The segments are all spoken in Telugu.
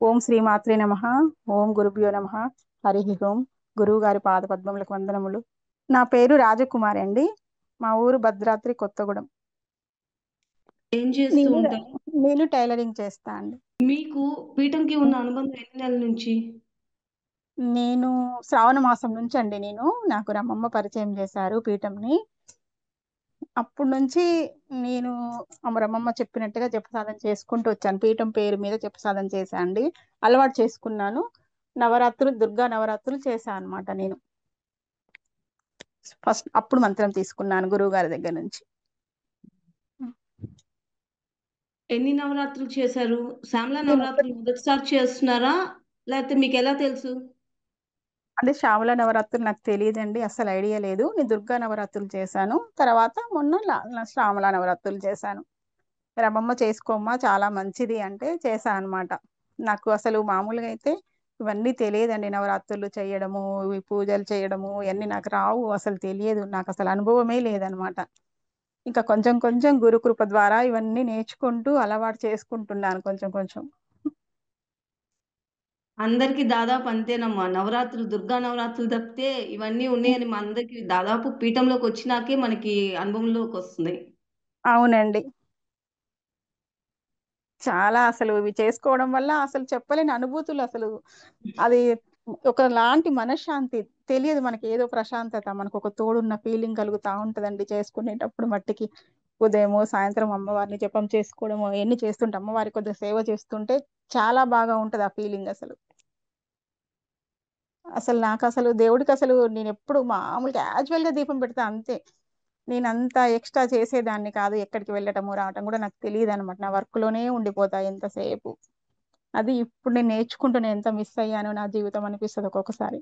ఓం శ్రీమాత్రే నమః. ఓం గురుభ్యో నమః. హరి ఓం. గురువు గారి పాద పద్మములకు వందనములు. నా పేరు రాజకుమారి అండి. మా ఊరు భద్రాద్రి కొత్తగూడెం. ఏం చేస్తూ నేను ఉంటారు? నేను టైలరింగ్ చేస్తా అండి. మీకు పీఠంకి ఉన్న అనుబంధం ఎన్ని నెలల నుంచి? నేను శ్రావణ మాసం నుంచి అండి. నాకు రమ్మమ్మ పరిచయం చేశారు పీఠంని. అప్పటి నుంచి నేను రమ్మమ్మ చెప్పినట్టుగా జపసాధన చేసుకుంటూ వచ్చాను. పీఠం పేరు మీద జపసాధన చేశా అండి. అలవాటు చేసుకున్నాను. నవరాత్రులు, దుర్గా నవరాత్రులు చేశా అనమాట నేను. ఫస్ట్ అప్పుడు మంత్రం తీసుకున్నాను గురువు గారి దగ్గర నుంచి. ఎన్ని నవరాత్రులు చేశారు? శ్యామల నేను నవరాత్రులు మొదటిసారి చేస్తున్నారా? లేకపోతే మీకు ఎలా తెలుసు? అంటే శ్యామల నవరాత్రులు నాకు తెలియదండి, అసలు ఐడియా లేదు. నేను దుర్గా నవరాత్రులు చేశాను. తర్వాత మొన్న శ్యామల నవరాత్రులు చేశాను. రమమ్మ చేసుకోమ్మా చాలా మంచిది అంటే చేశా అనమాట. నాకు అసలు మామూలుగా అయితే ఇవన్నీ తెలియదండి. నవరాత్రులు చేయడము, ఇవి పూజలు చేయడము ఇవన్నీ నాకు రావు, అసలు తెలియదు. నాకు అసలు అనుభవమే లేదనమాట. ఇంకా కొంచెం కొంచెం గురుకృప ద్వారా ఇవన్నీ నేర్చుకుంటూ అలవాటు చేసుకుంటున్నాను కొంచెం కొంచెం. అందరికి దాదాపు అంతేనమ్మా. నవరాత్రులు, దుర్గా నవరాత్రులు తప్పితే ఇవన్నీ ఉన్నాయని మా అందరికి దాదాపు పీఠంలోకి వచ్చినాకే మనకి అనుభవంలోకి వస్తున్నాయి. అవునండి. చాలా అసలు ఇవి చేసుకోవడం వల్ల అసలు చెప్పలేని అనుభూతులు అసలు. అది ఒకలాంటి మనశ్శాంతి. తెలియదు మనకి, ఏదో ప్రశాంతత, మనకు ఒక తోడున్న ఫీలింగ్ కలుగుతా ఉంటదండి చేసుకునేటప్పుడు మట్టికి. ఉదయము సాయంత్రం అమ్మవారిని జపం చేసుకోవడము అవన్నీ చేస్తుంటే, అమ్మవారి కొద్దిగా సేవ చేస్తుంటే చాలా బాగా ఉంటది ఆ ఫీలింగ్ అసలు. అసలు నాకు అసలు దేవుడికి అసలు నేను ఎప్పుడు మామూలుగా క్యాజువల్ గా దీపం పెడతా అంతే. నేను అంత ఎక్స్ట్రా చేసేదాన్ని కాదు. ఎక్కడికి వెళ్ళటము రావటం కూడా నాకు తెలియదు అనమాట. నా వర్క్ లోనే ఉండిపోతా ఎంతసేపు. అది ఇప్పుడు నేను నేర్చుకుంటున్నా, ఎంత మిస్ అయ్యానో నా జీవితం అనిపిస్తుంది ఒక్కొక్కసారి.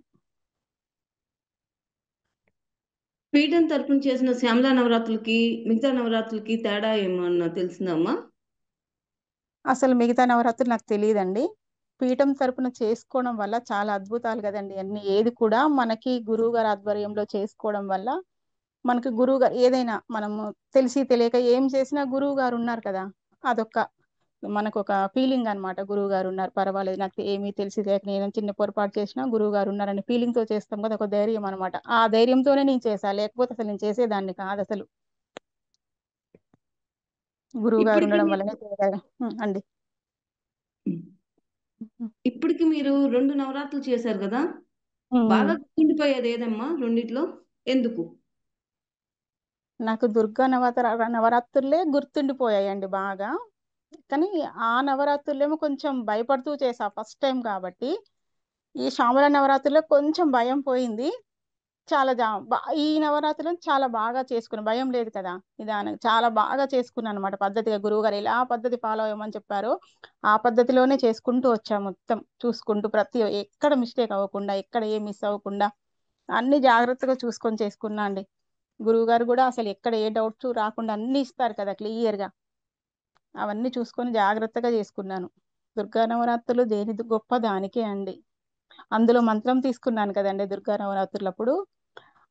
పీఠం తరపున చేసిన శ్యామల నవరాత్రులకి మిగతా నవరాత్రులకి తేడా ఏమన్నా తెలిసిందమ్మా? అసలు మిగతా నవరాత్రులు నాకు తెలియదండి. పీఠం తరపున చేసుకోవడం వల్ల చాలా అద్భుతాలు కదండి అన్ని. ఏది కూడా మనకి గురువు గారి ఆధ్వర్యంలో చేసుకోవడం వల్ల మనకి గురువు గారు ఏదైనా మనము తెలిసి తెలియక ఏం చేసినా గురువు గారు ఉన్నారు కదా, అదొక మనకు ఒక ఫీలింగ్ అన్నమాట. గురువు గారు ఉన్నారు, పర్వాలేదు, నాకు ఏమీ తెలిసి తెలియక నేను చిన్న పొరపాటు చేసినా గురువు గారు ఉన్నారని ఫీలింగ్ తో చేస్తాం కదా, ఒక ధైర్యం అనమాట. ఆ ధైర్యంతోనే నేను చేశా, లేకపోతే అసలు నేను చేసేదాన్ని కాదు అసలు. గురువు గారు ఇప్పటికి ఉండడం మీరు వల్లనే చేయగలిగా అండి. ఇప్పటికి మీరు 2 నవరాత్రులు చేశారు గదా! ఉమ్. బాగా గుర్తుండిపోయేది ఏదమ్మా రెండిట్లో? ఎందుకు? నాకు దుర్గా నవరాత్రులే గుర్తుండిపోయాయండి బాగా. కానీ ఆ నవరాత్రులేమో కొంచెం భయపడుతూ చేసా ఫస్ట్ టైం కాబట్టి. ఈ శ్యామల నవరాత్రిలో కొంచెం భయం పోయింది. చాలా ఈ నవరాత్రులను చాలా బాగా చేసుకున్నాను. భయం లేదు కదా, నిదానం చాలా బాగా చేసుకున్నాను అనమాట. పద్ధతిగా గురువు గారు ఎలా పద్ధతి ఫాలో అవ్వమని చెప్పారో ఆ పద్ధతిలోనే చేసుకుంటూ వచ్చా. మొత్తం చూసుకుంటూ ప్రతి ఎక్కడ మిస్టేక్ అవ్వకుండా, ఎక్కడ ఏ మిస్ అవ్వకుండా అన్ని జాగ్రత్తగా చూసుకొని చేసుకున్నా అండి. గురువు గారు కూడా అసలు ఎక్కడ ఏ డౌట్స్ రాకుండా అన్ని ఇస్తారు కదా క్లియర్ గా. అవన్నీ చూసుకొని జాగ్రత్తగా చేసుకున్నాను. దుర్గా నవరాత్రులు దేని గొప్ప దానికే అండి. అందులో మంత్రం తీసుకున్నాను కదండి దుర్గా నవరాత్రులప్పుడు.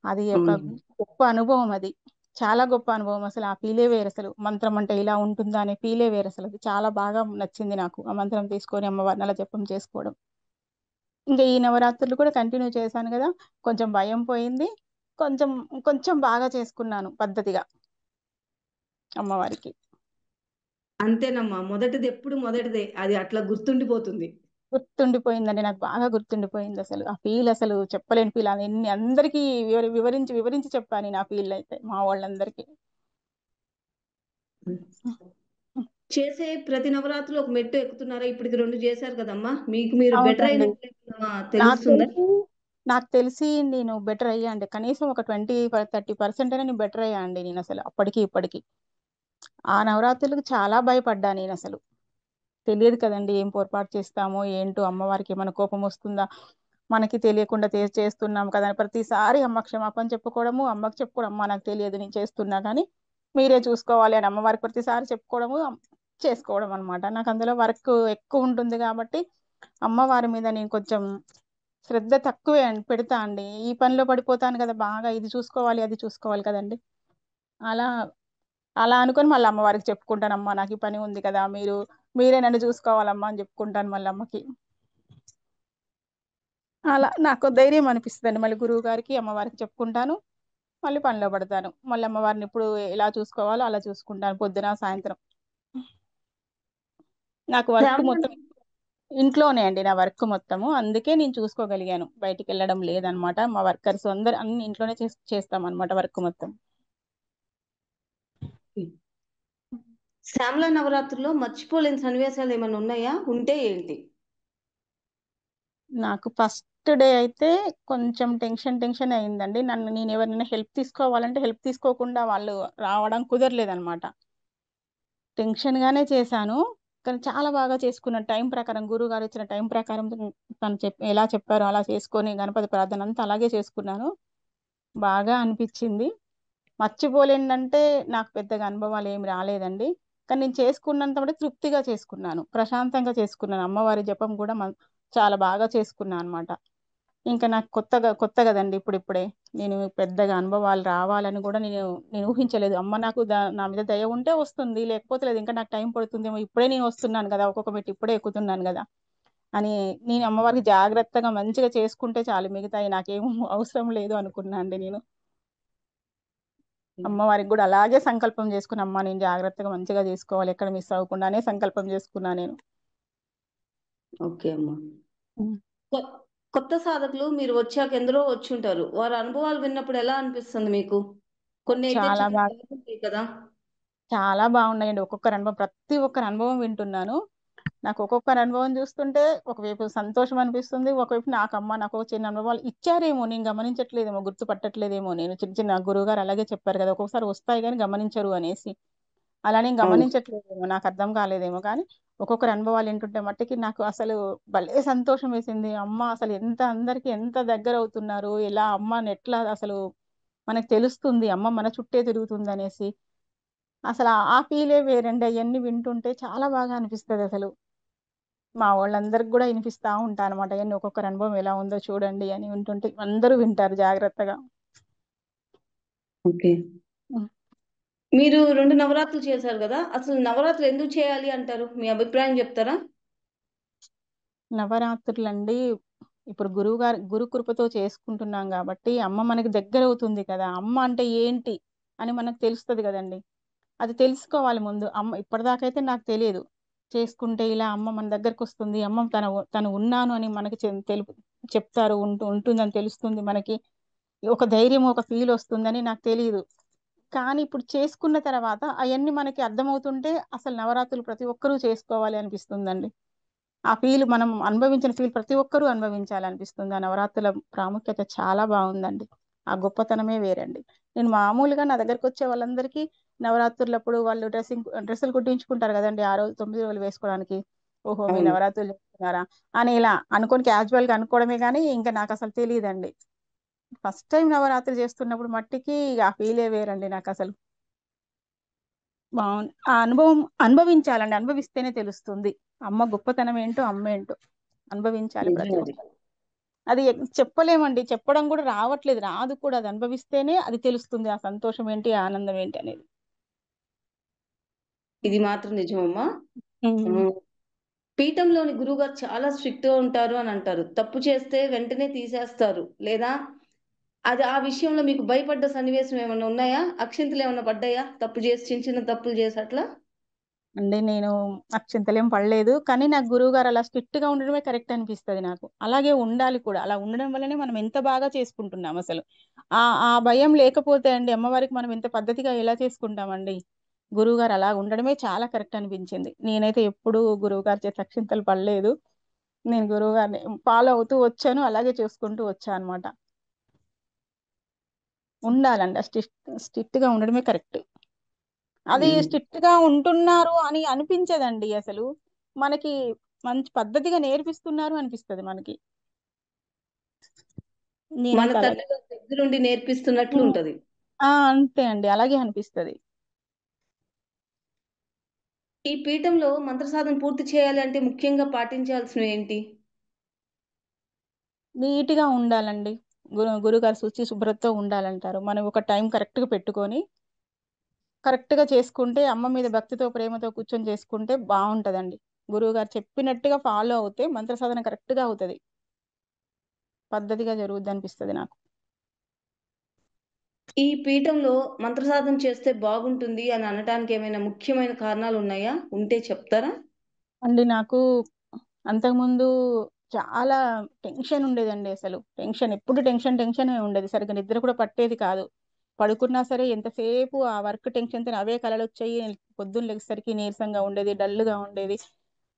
అది ఒక అవును. గొప్ప అనుభవం అది. చాలా గొప్ప అనుభవం అసలు. ఆ ఫీలే వేరు అసలు. మంత్రం అంటే ఇలా ఉంటుందా అనే ఫీలే వేరు అసలు. అది చాలా బాగా నచ్చింది నాకు, ఆ మంత్రం తీసుకొని అమ్మవారిని అలా జపం చేసుకోవడం. ఇంకా ఈ నవరాత్రులు కూడా కంటిన్యూ చేశాను కదా, కొంచెం భయం పోయింది. కొంచెం కొంచెం బాగా చేసుకున్నాను పద్ధతిగా అమ్మవారికి. అంతేనమ్మా. మొదటిది ఎప్పుడు మొదటిదే. అది అట్లా గుర్తుండిపోతుంది. గుర్తుండిపోయిందండి, నాకు బాగా గుర్తుండిపోయింది అసలు. ఆ ఫీల్ అసలు చెప్పలేని ఫీల్. అది అందరికీ వివరించి వివరించి చెప్పాను నేను ఆ ఫీల్ అయితే మా వాళ్ళందరికీ. చేసే ప్రతి నవరాత్రులు ఒక మెట్టు ఎక్కుతున్నారా? ఇప్పటికి 2 చేశారు కదమ్మా! మీకు మీరు బెటర్ అవునండి. అయినట్లు ఏమన్నా నాకు తెలుస్తుందా? తెలిసి నాకు తెలిసి నేను బెటర్ అయ్యా అండి. కనీసం ఒక 20-30% అయినా నేను బెటర్ అయ్యా అండి నేను అసలు అప్పటికి ఇప్పటికి. ఆ నవరాత్రులకు చాలా భయపడ్డా నేను అసలు. తెలియదు కదండి ఏం పొరపాటు చేస్తామో ఏంటో, అమ్మవారికి ఏమైనా కోపం వస్తుందా, మనకి తెలియకుండా చేస్తున్నాం కదా అని ప్రతిసారి అమ్మ క్షమాపణ చెప్పుకోవడము, అమ్మకి చెప్పుకోవడం, అమ్మ నాకు తెలియదు నేను చేస్తున్నా కానీ మీరే చూసుకోవాలి అని అమ్మవారికి ప్రతిసారి చెప్పుకోవడము. చేసుకోవడం అనమాట. నాకు అందులో వర్క్ ఎక్కువ ఉంటుంది కాబట్టి అమ్మవారి మీద నేను కొంచెం శ్రద్ధ తక్కువే పెడతా అండి. ఈ పనిలో పడిపోతాను కదా బాగా, ఇది చూసుకోవాలి అది చూసుకోవాలి కదండి. అలా అలా అనుకొని మళ్ళీ అమ్మవారికి చెప్పుకుంటాను, అమ్మ నాకు ఈ పని ఉంది కదా, మీరే నన్ను చూసుకోవాలమ్మా అని చెప్పుకుంటాను మళ్ళీ అమ్మకి. అలా నాకు ధైర్యం అనిపిస్తుందండి. మళ్ళీ గురువు గారికి అమ్మవారికి చెప్పుకుంటాను, మళ్ళీ పనిలో పడతాను. మళ్ళీ అమ్మవారిని ఇప్పుడు ఎలా చూసుకోవాలో అలా చూసుకుంటాను పొద్దున సాయంత్రం. నాకు వర్క్ శ్యామల మొత్తం ఇంట్లోనే అండి, నా వర్క్ మొత్తము, అందుకే నేను చూసుకోగలిగాను. బయటికి వెళ్ళడం లేదనమాట. మా వర్కర్స్ అందరు అన్ని ఇంట్లోనే చేస్తాం అనమాట వర్క్ మొత్తం. శ్యామల నవరాత్రుల్లో మర్చిపోలేని సన్నివేశాలు ఏమైనా ఉన్నాయా? ఉంటే ఏంటి? నాకు ఫస్ట్ డే అయితే కొంచెం టెన్షన్ అయిందండి. నేను ఎవరైనా హెల్ప్ తీసుకోవాలంటే హెల్ప్ తీసుకోకుండా వాళ్ళు రావడం కుదరలేదనమాట. టెన్షన్గానే చేశాను, కానీ చాలా బాగా చేసుకున్నాను. టైం ప్రకారం గురువు గారు ఇచ్చిన టైం ప్రకారం తను ఎలా చెప్పారో అలా చేసుకొని గణపతి ప్రార్థన అంతా అలాగే చేసుకున్నాను. బాగా అనిపించింది. మర్చిపోలేందంటే నాకు పెద్దగా అనుభవాలు ఏమి రాలేదండి. కానీ నేను చేసుకున్నంత మటుకు తృప్తిగా చేసుకున్నాను, ప్రశాంతంగా చేసుకున్నాను. అమ్మవారి జపం కూడా చాలా బాగా చేసుకున్నాను అనమాట. ఇంకా నాకు కొత్త కదండి ఇప్పుడిప్పుడే. నేను పెద్దగా అనుభవాలు రావాలని కూడా నేను ఊహించలేదు. అమ్మ నాకు నా మీద దయ ఉంటే వస్తుంది, లేకపోతే లేదు. ఇంకా నాకు టైం పడుతుందేమో, ఇప్పుడే నేను వస్తున్నాను కదా, ఒక్కొక్క మెట్టు ఇప్పుడే ఎక్కుతున్నాను కదా అని నేను అమ్మవారికి జాగ్రత్తగా మంచిగా చేసుకుంటే చాలు, మిగతాయి నాకేం అవసరం లేదు అనుకున్నా అండి నేను. అమ్మవారికి కూడా అలాగే సంకల్పం చేసుకుని, అమ్మ నేను జాగ్రత్తగా మంచిగా చేసుకోవాలి, ఎక్కడ మిస్ అవ్వకుండానే సంకల్పం చేసుకున్నా నేను. ఓకే అమ్మా. కొ- కొత్త సాధకులు మీరు వచ్చాక ఎందరో వచ్చి ఉంటారు. వారి అనుభవాలు విన్నప్పుడు ఎలా అనిపిస్తుంది మీకు? కొన్ని అయితే చాలా చాలా బాగా బాగుంటాయి కదా. చాలా బాగున్నాయండి. ఒక్కొక్కరి అనుభవం, ప్రతి ఒక్కరి అనుభవం వింటున్నాను. నాకు ఒక్కొక్కరి అనుభవం చూస్తుంటే ఒకవైపు సంతోషం అనిపిస్తుంది, ఒకవైపు నాకు ఒక చిన్న అనుభవాలు ఇచ్చారేమో, నేను గమనించట్లేదేమో, గుర్తుపట్టట్లేదేమో. నేను చిన్న చిన్న గురువు గారు అలాగే చెప్పారు కదా, ఒక్కొక్కసారి వస్తాయి కానీ గమనించరు అనేసి. అలా నేను అవును. గమనించట్లేదేమో, నాకు అర్థం కాలేదేమో. కానీ ఒక్కొక్కరి అనుభవాలు వింటుంటే మట్టికి నాకు అసలు భలే సంతోషం వేసింది. అమ్మ అసలు ఎంత అందరికి ఎంత దగ్గర అవుతున్నారు, ఎలా అమ్మని ఎట్లా అసలు మనకు తెలుస్తుంది, అమ్మ మన చుట్టే తిరుగుతుంది అనేసి. అసలు ఆ ఫీలే వేరండి. అవన్నీ వింటుంటే చాలా బాగా అనిపిస్తుంది అసలు. మా వాళ్ళందరికి కూడా వినిపిస్తా ఉంటా అనమాట, అవన్నీ ఒక్కొక్కరి అనుభవం ఎలా ఉందో చూడండి అని వింటుంటే అందరూ వింటారు జాగ్రత్తగా. ఓకే. ఉం. మీరు 2 నవరాత్రులు చేశారు కదా, అసలు నవరాత్రులు ఎందుకు చేయాలి అంటారు? మీ అభిప్రాయం చెప్తారా? నవరాత్రులండి, ఇప్పుడు గురు కృపతో చేసుకుంటున్నాం కాబట్టి అమ్మ మనకి దగ్గర అవుతుంది కదా. అమ్మ అంటే ఏంటి అని మనకు తెలుస్తుంది కదండి. అది తెలుసుకోవాలి ముందు. అమ్మ ఇప్పటిదాకైతే నాకు తెలియదు. చేసుకుంటే ఇలా అమ్మ మన దగ్గరకు వస్తుంది, అమ్మ తను ఉన్నాను అని మనకి చెప్తారు, ఉంటుందని తెలుస్తుంది మనకి. ఒక ధైర్యం, ఒక ఫీల్ వస్తుందని నాకు తెలియదు. కానీ ఇప్పుడు చేసుకున్న తర్వాత అవన్నీ మనకి అర్థమవుతుంటే అసలు నవరాత్రులు ప్రతి ఒక్కరూ చేసుకోవాలి అనిపిస్తుందండి. ఆ ఫీల్ మనం అనుభవించిన ఫీల్ ప్రతి ఒక్కరూ అనుభవించాలనిపిస్తుంది. ఆ నవరాత్రుల ప్రాముఖ్యత చాలా బాగుందండి. ఆ గొప్పతనమే వేరండి. నేను మామూలుగా నా దగ్గరకు వచ్చే వాళ్ళందరికీ నవరాత్రులప్పుడు వాళ్ళు డ్రెస్సులు కుట్టించుకుంటారు కదండి, ఆ రోజు 9 రోజులు వేసుకోవడానికి. ఓహో మీ అవును. నవరాత్రులు చేస్తున్నారా అని ఇలా అనుకొని క్యాజువల్ గా అనుకోవడమే, కానీ ఇంకా నాకు అసలు తెలియదండి. ఫస్ట్ టైం నవరాత్రి చేస్తున్నప్పుడు మట్టికి ఆ ఫీలే వేరండి నాకు అసలు. బాగుంది. ఆ అనుభవం అనుభవించాలండి, అనుభవిస్తేనే తెలుస్తుంది అమ్మ గొప్పతనం ఏంటో, అమ్మ ఏంటో. అనుభవించాలి నిజం ప్రతి అది. ఒక్కరు. అది చెప్పలేమండి, చెప్పడం కూడా రావట్లేదు, రాదు కూడా. అది అనుభవిస్తేనే అది తెలుస్తుంది, ఆ సంతోషం ఏంటి, ఆ ఆనందం ఏంటి అనేది. ఇది మాత్రం నిజమమ్మా. ఉమ్. ఉమ్, పీఠంలోని గురువుగారు చాలా స్ట్రిక్ట్ గా ఉంటారు అని అంటారు. తప్పు చేస్తే వెంటనే తీసేస్తారు లేదా? అది ఆ విషయంలో మీకు భయపడ్డ సన్నివేశం ఏమైనా ఉన్నాయా? అక్షింతలు ఏమైనా పడ్డాయా? తప్పు చేసి చిన్న చిన్న తప్పులు చేసి అట్లా? అంటే నేను అక్షింతలేం పడలేదు, కానీ నాకు గురువు గారు అలా స్ట్రిక్ట్ గా ఉండడమే కరెక్ట్ అనిపిస్తుంది నాకు. అలాగే ఉండాలి కూడా. అలా ఉండడం వల్లనే మనం ఎంత బాగా చేసుకుంటున్నాం అసలు. ఆ భయం లేకపోతే అండి అమ్మవారికి మనం ఎంత పద్ధతిగా ఎలా చేసుకుంటామండి. గురువు గారు అలా ఉండడమే చాలా కరెక్ట్ అనిపించింది. నేనైతే ఎప్పుడూ గురువు గారి చేత అక్షింతలు పడలేదు. నేను గురువు గారిని ఫాలో అవుతూ వచ్చాను, అలాగే చేసుకుంటూ వచ్చాను అనమాట. ఉండాలండి, స్ట్రిక్ట్ గా ఉండడమే కరెక్ట్. అది ఉమ్. స్ట్రిక్ట్ గా ఉంటున్నారు అని అనిపించదండి అసలు. మనకి మంచి పద్ధతిగా నేర్పిస్తున్నారు అనిపిస్తది మనకి. మన నేనైతే అలాగే. తల్లి గారు దగ్గరుండి నేర్పిస్తున్నట్లు ఉమ్. ఉంటది. అంతే అండి, అలాగే అనిపిస్తది. ఈ పీఠంలో మంత్ర సాధన పూర్తి చేయాలి అంటే ముఖ్యంగా పాటించాల్సినవి ఏంటి? నీట్గా ఉండాలండి. గురుగారు శుచి శుభ్రతతో ఉండాలంటారు. మనం ఒక టైం కరెక్ట్గా పెట్టుకొని కరెక్ట్గా చేసుకుంటే అమ్మ మీద భక్తితో ప్రేమతో కూర్చొని చేసుకుంటే బాగుంటుందండి. గురువుగారు చెప్పినట్టుగా ఫాలో అవుతే మంత్ర సాధన కరెక్ట్గా అవుతుంది, పద్ధతిగా జరుగుద్ది అనిపిస్తుంది నాకు. ఈ పీఠంలో మంత్ర సాధన చేస్తే బాగుంటుంది అని అనటానికి ఏమైనా ముఖ్యమైన కారణాలు ఉన్నాయా? ఉంటే చెప్తారా? అండి నాకు అంతకుముందు చాలా టెన్షన్ ఉండేదండి. అసలు టెన్షన్, ఎప్పుడు టెన్షన్ టెన్షన్ ఉండేది. సరిగ్గా నిద్ర కూడా పట్టేది కాదు. పడుకున్నా సరే ఎంతసేపు ఆ వర్క్ టెన్షన్తో అవే కలలు వచ్చాయి. పొద్దున్న లెగేసరికి నీరసంగా ఉండేది, డల్గా ఉండేది.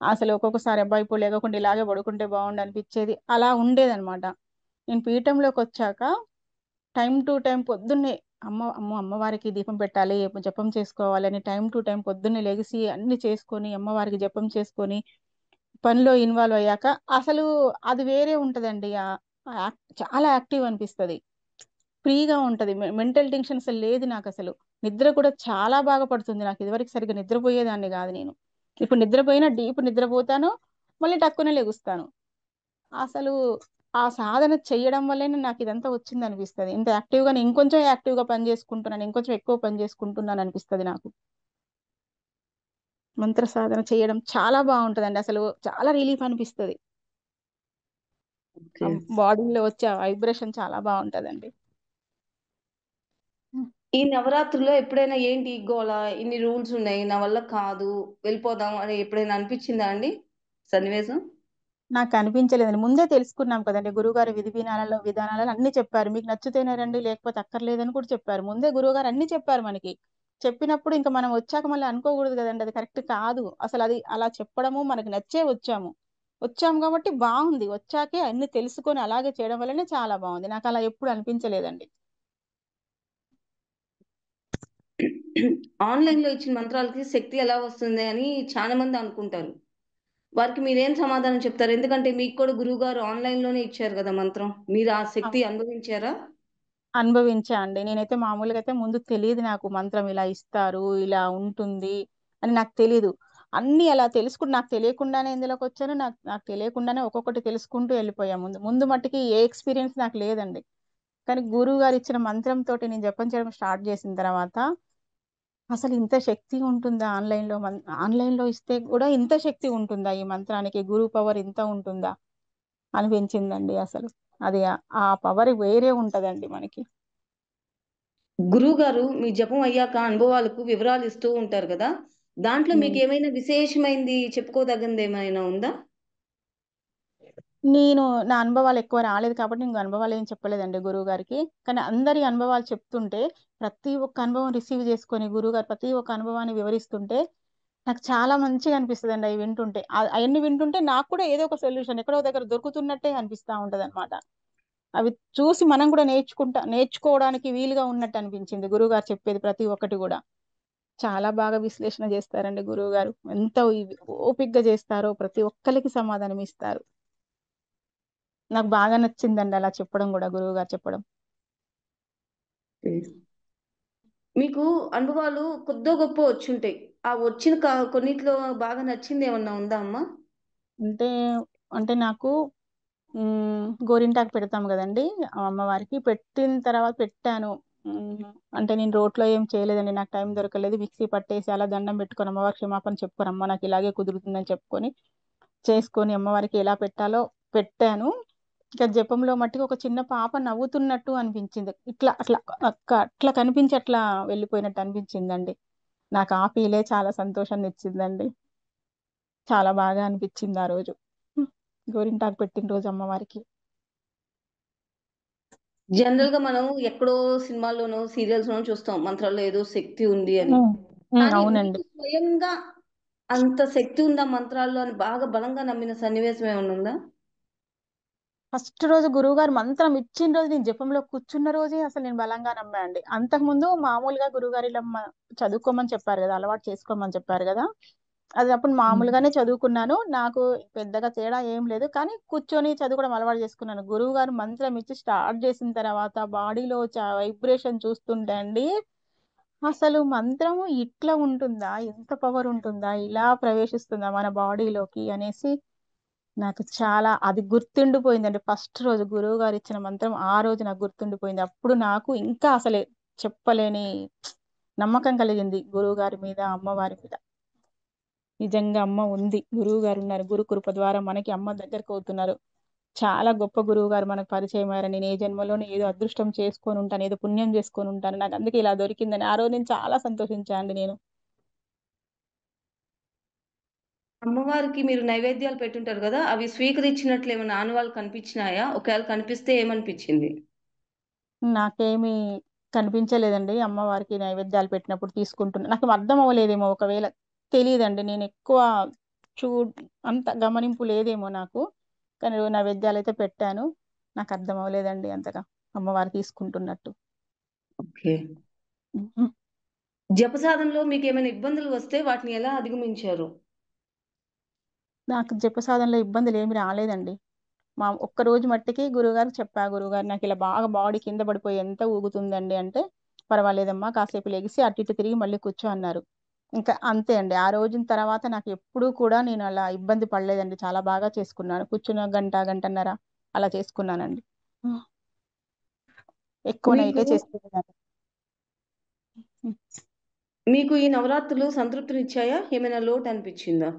అసలు ఒక్కొక్కసారి అబ్బాయి ఇప్పుడు లేకుండా ఇలాగే పడుకుంటే బాగుండు అనిపించేది. అలా ఉండేదన్నమాట. నేను పీఠంలోకి వచ్చాక టైం టు టైం పొద్దున్నే అమ్మవారికి దీపం పెట్టాలి, జపం చేసుకోవాలని టైం టు టైం పొద్దున్నే లెగిసి అన్ని చేసుకొని అమ్మవారికి జపం చేసుకొని పనిలో ఇన్వాల్వ్ అయ్యాక అసలు అది వేరే ఉంటదండి. చాలా యాక్టివ్ అనిపిస్తుంది, ఫ్రీగా ఉంటది. మెంటల్ టెన్షన్ అసలు లేదు నాకు. అసలు నిద్ర కూడా చాలా బాగా పడుతుంది నాకు. ఇదివరకు సరిగ్గా నిద్రపోయేదాన్ని కాదు నేను. ఇప్పుడు నిద్రపోయినా డీప్ నిద్రపోతాను, మళ్ళీ టక్కునే లెగుస్తాను. అసలు ఆ సాధన చెయ్యడం వల్లనే నాకు ఇదంతా వచ్చింది అనిపిస్తుంది. ఇంత యాక్టివ్గా ఇంకొంచెం యాక్టివ్గా పని చేసుకుంటున్నాను, ఇంకొంచెం ఎక్కువ పని చేసుకుంటున్నాను అనిపిస్తుంది నాకు. మంత్ర సాధన చేయడం చాలా బాగుంటదండి. అసలు చాలా రిలీఫ్ అనిపిస్తుంది. ఓకే. బాడీలో వచ్చే వైబ్రేషన్ చాలా బాగుంటదండి. ఈ నవరాత్రుల్లో ఎప్పుడైనా ఏంటి ఈ గోల? ఇన్ని రూల్స్ ఉన్నాయి. నా వల్ల కాదు. వెళ్ళిపోదాం అని ఎప్పుడైనా అనిపించిందా అండి సన్నివేశం? నాకు అనిపించలేదండి. ముందే తెలుసుకున్నాం కదండి, గురువుగారు విధానాలలో అన్ని చెప్పారు. మీకు నచ్చితేనే రండి, లేకపోతే అక్కర్లేదని కూడా చెప్పారు. ముందే గురువుగారు అన్ని చెప్పారు మనకి. చెప్పినప్పుడు ఇంకా మనం వచ్చాక మళ్ళీ అనుకోకూడదు కదండి, అది కరెక్ట్ కాదు. అసలు అది అలా చెప్పడము మనకి నచ్చే వచ్చాము కాబట్టి బాగుంది. వచ్చాకే అన్ని తెలుసుకొని అలాగే చేయడం వల్లనే చాలా బాగుంది. నాకు అలా ఎప్పుడు అనిపించలేదండి. ఆన్‌లైన్‌లో ఇచ్చిన మంత్రాలకి శక్తి ఎలా వస్తుంది అని చాలా మంది అనుకుంటారు. వారికి మీరేం సమాధానం చెప్తారు? ఎందుకంటే మీకు కూడా గురువుగారు ఆన్‌లైన్‌లోనే ఇచ్చారు గదా మంత్రం. మీరు ఆ శక్తి అనుభవించారా? అనుభవించా అండి. నేనైతే మామూలుగా అయితే ముందు తెలియదు నాకు, మంత్రం ఇలా ఇస్తారు, ఇలా ఉంటుంది అని నాకు తెలీదు. అన్ని అలా తెలుసుకుంటూ నాకు తెలియకుండానే ఇందులోకి వచ్చాను. నాకు నాకు తెలియకుండానే ఒక్కొక్కటి తెలుసుకుంటూ వెళ్ళిపోయా. ముందు ముందు మట్టికి ఏ ఎక్స్పీరియన్స్ నాకు లేదండి. కానీ గురువు గారు ఇచ్చిన మంత్రం తోటి నేను జపం చేయడం స్టార్ట్ చేసిన తర్వాత అసలు ఇంత శక్తి ఉంటుందా ఆన్లైన్లో ఇస్తే కూడా ఇంత శక్తి ఉంటుందా, ఈ మంత్రానికి గురు పవర్ ఇంత ఉంటుందా అనిపించిందండి. అసలు అది ఆ పవర్ వేరే ఉంటదండి మనకి. గురువుగారు మీ జపం అయ్యాక అనుభవాలకు వివరాలు ఇస్తూ ఉంటారు గదా! దాంట్లో ఉమ్. మీకేమైనా విశేషమైంది చెప్పుకోదగ్గందేమైనా ఉందా? నేను నా అనుభవాలు ఎక్కువ రాలేదు కాబట్టి నేను అనుభవాలు ఏం చెప్పలేదండి గురువు గారికి. కానీ అందరి అనుభవాలు చెప్తుంటే ప్రతి ఒక్క అనుభవం రిసీవ్ చేసుకొని గురువు గారు ప్రతి ఒక్క అనుభవాన్ని వివరిస్తుంటే నాకు చాలా మంచిగా అనిపిస్తుందండి. అవి వింటుంటే అవన్నీ వింటుంటే నాకు కూడా ఏదో ఒక సొల్యూషన్ ఎక్కడో దగ్గర దొరుకుతున్నట్టే అనిపిస్తా ఉంటది అనమాట. అవి చూసి మనం కూడా నేర్చుకోవడానికి వీలుగా ఉన్నట్టు అనిపించింది గురువు గారు చెప్పేది ప్రతి ఒక్కటి కూడా. చాలా బాగా విశ్లేషణ చేస్తారండి గురువు గారు. ఎంత ఓపిగ్గా చేస్తారో ప్రతి ఒక్కరికి సమాధానం ఇస్తారు. నాకు బాగా నచ్చిందండి అలా చెప్పడం కూడా, గురువు గారు చెప్పడం. హ్మ్. మీకు అనుభవాలు కొద్దో గొప్పో వచ్చుంటాయి. ఆ వచ్చిన కొన్నిట్లో బాగా నచ్చిందేమన్నా ఉందా అమ్మా? అంటే అంటే నాకు గోరింటాకు పెడతాం కదండి అమ్మవారికి. పెట్టిన తర్వాత పెట్టాను. ఉమ్, అంటే నేను రోట్లో ఏం చేయలేదండి, నాకు టైం దొరకలేదు. మిక్సీ పట్టేసి అలా దండం పెట్టుకొని అమ్మవారి క్షమాపణ చెప్పుకొని అమ్మ నాకు ఇలాగే కుదురుతుందని చెప్పుకొని చేసుకొని అమ్మవారికి ఎలా పెట్టాలో పెట్టాను. ఇక జపంలో మట్టికి ఒక చిన్న పాప నవ్వుతున్నట్టు అనిపించింది. ఇట్లా అట్లా అట్లా కనిపించి అట్లా వెళ్ళిపోయినట్టు అనిపించిందండి. నాకు ఆ ఫీలే చాలా సంతోషాన్ని ఇచ్చిందండి. చాలా బాగా అనిపించింది ఆ రోజు. గోరింటాకు పెట్టిన రోజు అమ్మవారికి. జనరల్‌గా మనం ఎక్కడో సినిమాల్లోనో, సీరియల్స్‌లోనో చూస్తాం. మంత్రాల్లో ఏదో శక్తి ఉంది అని. కానీ అవునండి. మీకు స్వయంగా అంత శక్తి ఉందా మంత్రాల్లో అని బాగా బలంగా నమ్మిన సన్నివేశం ఏమన్నా ఉందా? ఫస్ట్ రోజు గురువుగారు మంత్రం ఇచ్చిన రోజు నేను జపంలో కూర్చున్న రోజే అసలు నేను బలంగా నమ్మా అండి. అంతకుముందు మామూలుగా గురువుగారు ఇలా చదువుకోమని చెప్పారు కదా, అలవాటు చేసుకోమని చెప్పారు కదా. అది అప్పుడు మామూలుగానే చదువుకున్నాను. నాకు పెద్దగా తేడా ఏం లేదు. కానీ కూర్చొని చదువుకోవడం అలవాటు చేసుకున్నాను. గురువు గారు మంత్రం ఇచ్చి స్టార్ట్ చేసిన తర్వాత బాడీలో వైబ్రేషన్ చూస్తుంటే అండి అసలు మంత్రము ఇట్లా ఉంటుందా, ఎంత పవర్ ఉంటుందా, ఇలా ప్రవేశిస్తుందా మన బాడీలోకి అనేసి నాకు చాలా అది గుర్తుండిపోయిందండి. ఫస్ట్ రోజు గురువు గారు ఇచ్చిన మంత్రం ఆ రోజు నాకు గుర్తుండిపోయింది. అప్పుడు నాకు ఇంకా అసలే చెప్పలేని నమ్మకం కలిగింది గురువు గారి మీద, అమ్మవారి మీద. నిజంగా అమ్మ ఉంది, గురువు గారు ఉన్నారు, గురు కృప ద్వారా మనకి అమ్మ దగ్గరకు అవుతున్నారు. చాలా గొప్ప గురువు గారు మనకు పరిచయం అయ్యారు. నేను ఏ జన్మలోనే ఏదో అదృష్టం చేసుకొని ఉంటాను, ఏదో పుణ్యం చేసుకొని ఉంటాను, నాకు అందుకే ఇలా దొరికిందని ఆ రోజు నేను చాలా సంతోషించాను అండి నేను. అమ్మవారికి మీరు నైవేద్యాలు పెట్టుంటారు కదా, అవి స్వీకరించినట్లు ఏమైనా ఆనవాళ్ళు కనిపించినాయా? ఒకవేళ కనిపిస్తే ఏమనిపించింది? నాకేమీ కనిపించలేదండి. అమ్మవారికి నైవేద్యాలు పెట్టినప్పుడు తీసుకుంటున్నా నాకు అర్థం అవ్వలేదేమో, ఒకవేళ తెలియదండి. నేను ఎక్కువ చూ అంత గమనింపు లేదేమో నాకు. కానీ నైవేద్యాలు అయితే పెట్టాను. నాకు అర్థం అవ్వలేదండి అంతగా అమ్మవారు తీసుకుంటున్నట్టు. ఓకే. ఉహు. జప సాధనలో మీకు ఏమైనా ఇబ్బందులు వస్తే వాటిని ఎలా అధిగమించారు? నాకు జప సాధనలో ఇబ్బందులు ఏమి రాలేదండి. మా ఒక్క రోజు మట్టికి గురువుగారు చెప్పా, గురువుగారు నాకు ఇలా బాగా బాడీ కింద పడిపోయి ఎంత ఊగుతుందండి అంటే, పర్వాలేదమ్మా కాసేపు లెగిసి అటు ఇటు తిరిగి మళ్ళీ కూర్చో అన్నారు. ఇంకా అంతే అండి. ఆ రోజున తర్వాత నాకు ఎప్పుడూ కూడా నేను అలా ఇబ్బంది పడలేదండి. చాలా బాగా చేసుకున్నాను. కూర్చున్న గంట గంటన్నర అలా చేసుకున్నానండి. ఎక్కువ మీకు నైటే చేసుకున్నాను. మీకు ఈ నవరాత్రులు సంతృప్తినిచ్చాయా? ఏమైనా లోటు అనిపించిందా?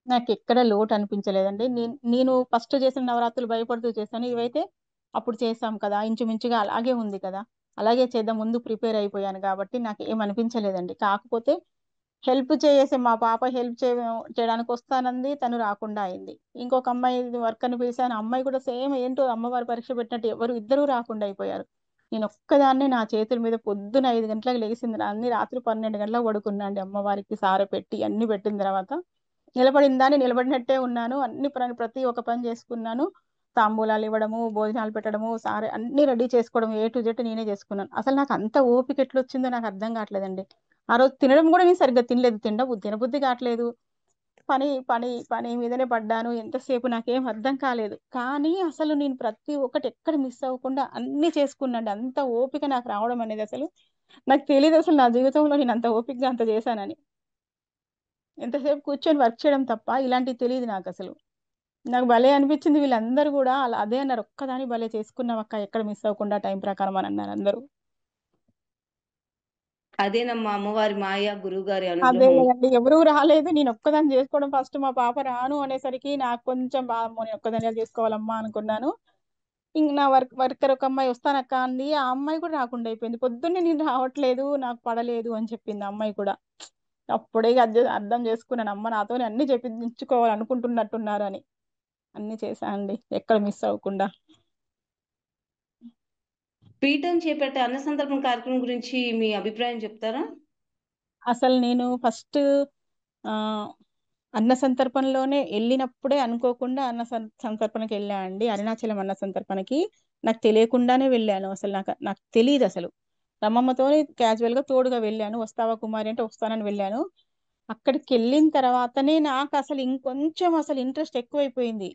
నాకు ఎక్కడ లోటు అనిపించలేదండి. నేను ఫస్ట్ చేసిన నవరాత్రులు భయపడుతూ చేశాను. ఇవైతే అప్పుడు చేసాం కదా, ఇంచుమించుగా అలాగే ఉంది కదా, అలాగే చేద్దాం ముందు ప్రిపేర్ అయిపోయాను కాబట్టి నాకు ఏం అనిపించలేదండి. కాకపోతే హెల్ప్ చేసే మా పాప చేయడానికి వస్తానంది, తను రాకుండా అయింది. ఇంకొక అమ్మాయి వర్క్ అని పిలిచాను, అమ్మాయి కూడా సేమ్ ఏంటో అమ్మవారి పరీక్ష పెట్టినట్టు ఇద్దరు రాకుండా అయిపోయారు. నేను ఒక్కదాన్నే నా చేతుల మీద పొద్దున 5 గంటలకు లెగిసింది, అన్ని రాత్రి 12 గంటలకు పడుకున్నా అండి. అమ్మవారికి సారె పెట్టి అన్ని పెట్టిన తర్వాత నిలబడిందాన్ని నిలబడినట్టే ఉన్నాను. అన్ని పని ప్రతి ఒక్క పని చేసుకున్నాను. తాంబూలాలు ఇవ్వడము, భోజనాలు పెట్టడము, సారే అన్ని రెడీ చేసుకోవడం, ఏ టు జెడ్ నేనే చేసుకున్నాను. అసలు నాకు అంత ఓపిక ఎట్లొచ్చిందో నాకు అర్థం కావట్లేదండి. ఆ రోజు తినడం కూడా నేను సరిగ్గా తినలేదు, తినబుద్ధి కావట్లేదు. పని పని పని మీదనే పడ్డాను ఎంతసేపు, నాకేం అర్థం కాలేదు. కానీ అసలు నేను ప్రతి ఒక్కటి ఎక్కడ మిస్ అవ్వకుండా అన్ని చేసుకున్నాండి. అంత ఓపిక నాకు రావడం అనేది అసలు నాకు తెలియదు. అసలు నా జీవితంలో నేను అంత ఓపికగా అంత చేశానని. ఎంతసేపు కూర్చొని వర్క్ చేయడం తప్ప ఇలాంటివి తెలియదు నాకు అసలు. నాకు భలే అనిపించింది. వీళ్ళందరూ కూడా అలా అదే అన్నారు, ఒక్కదాని భలే చేసుకున్నావక్క, ఎక్కడ మిస్ అవ్వకుండా టైం ప్రకారం అని అన్నారు అందరూ. అదేనమ్మా అమ్మవారి మాయ, గురువుగారి అదే అనుగ్రహం. కదండి, ఎవరూ రాలేదు, నేను ఒక్కదాన్ని చేసుకోవడం. ఫస్ట్ మా పాప రాను అనేసరికి నాకు కొంచెం బాగా, నేను ఒక్కదాన్ని చేసుకోవాలమ్మా అనుకున్నాను. ఇంక నా వర్కర్ ఒక అమ్మాయి వస్తానక్క అంది, ఆ అమ్మాయి కూడా రాకుండా అయిపోయింది. పొద్దున్నే నేను రావట్లేదు, నాకు పడలేదు అని చెప్పింది ఆ అమ్మాయి కూడా. అప్పుడే ఇక అర్థం చేసుకున్నాను, అమ్మ నాతోనే అన్ని చెప్పించుకోవాలనుకుంటున్నట్టున్నారు అని. అన్ని చేశా అండి ఎక్కడ మిస్ అవ్వకుండా. పీఠం చేపట్టే అన్న సంతర్పణ కార్యక్రమం గురించి మీ అభిప్రాయం చెప్తారా? అసలు నేను ఫస్ట్ ఆ అన్న సంతర్పణలోనే వెళ్ళినప్పుడే అనుకోకుండా సంతర్పణకి వెళ్ళా అండి, అరుణాచలం అన్న సంతర్పణకి. నాకు తెలియకుండానే వెళ్ళాను. అసలు నాకు నాకు తెలియదు అసలు. రమ్మమ్మతో క్యాజువల్ గా తోడుగా వెళ్ళాను. వస్తావా కుమారి అంటే వస్తానని వెళ్ళాను. అక్కడికి వెళ్ళిన తర్వాతనే నాకు అసలు ఇంకొంచెం అసలు ఇంట్రెస్ట్ ఎక్కువైపోయింది.